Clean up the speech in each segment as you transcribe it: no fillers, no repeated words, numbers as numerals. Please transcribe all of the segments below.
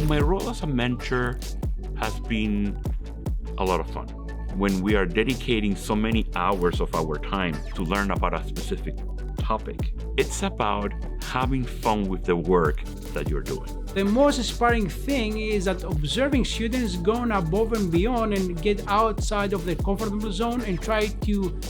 My role as a mentor has been a lot of fun. When we are dedicating so many hours of our time to learn about a specific topic, it's about having fun with the work that you're doing. The most inspiring thing is that observing students going above and beyond and get outside of their comfortable zone and try to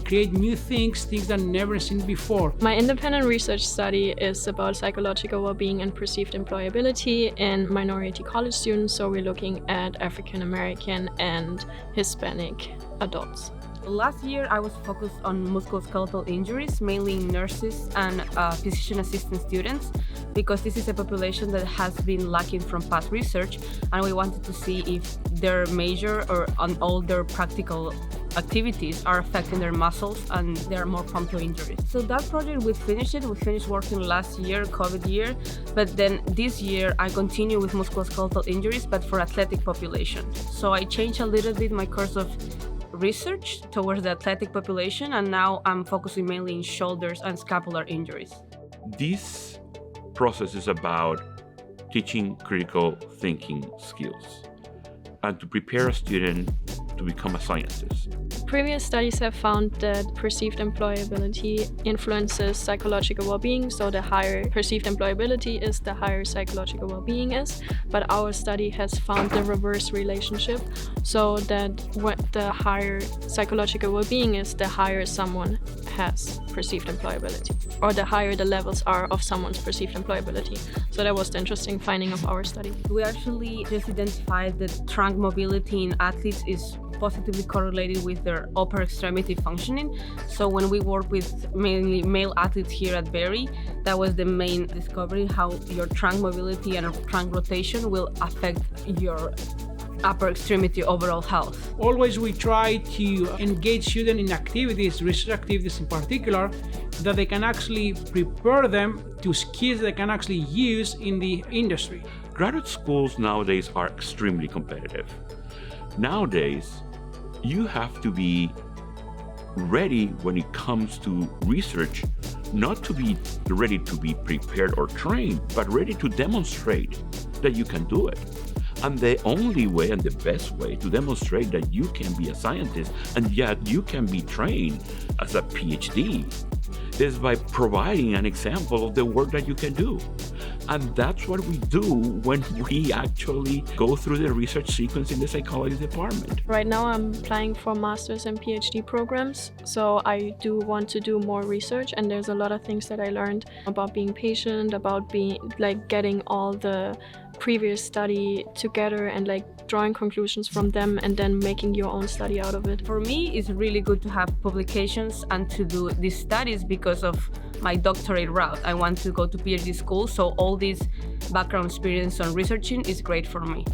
create new things that never seen before. My independent research study is about psychological well-being and perceived employability in minority college students. So we're looking at African American and Hispanic adults. Last year, I was focused on musculoskeletal injuries, mainly in nurses and physician assistant students, because this is a population that has been lacking from past research, and we wanted to see if their major or on all their practical activities are affecting their muscles and they are more prone to injuries. So that project, we finished it. We finished working last year, COVID year, but then this year I continue with musculoskeletal injuries, but for athletic population. So I changed a little bit my course of research towards the athletic population, and now I'm focusing mainly in shoulders and scapular injuries. This process is about teaching critical thinking skills and to prepare a student to become a scientist. Previous studies have found that perceived employability influences psychological well-being, so the higher perceived employability is, the higher psychological well-being is. But our study has found the reverse relationship, so that what the higher psychological well-being is, the higher someone has perceived employability, or the higher the levels are of someone's perceived employability. So that was the interesting finding of our study. We actually just identified that trunk mobility in athletes is positively correlated with their upper extremity functioning. So when we work with mainly male athletes here at Berry, that was the main discovery, how your trunk mobility and trunk rotation will affect your upper extremity overall health. Always we try to engage students in activities, research activities in particular, that they can actually prepare them to skills they can actually use in the industry. Graduate schools nowadays are extremely competitive. Nowadays, you have to be ready when it comes to research, not to be ready to be prepared or trained, but ready to demonstrate that you can do it. And the only way and the best way to demonstrate that you can be a scientist and yet you can be trained as a PhD is by providing an example of the work that you can do. And that's what we do when we actually go through the research sequence in the psychology department. Right now I'm applying for master's and PhD programs, so I do want to do more research, and there's a lot of things that I learned about being patient, about being getting all the previous study together and drawing conclusions from them and then making your own study out of it. For me, it's really good to have publications and to do these studies because of my doctorate route. I want to go to PhD school, so all this background experience on researching is great for me.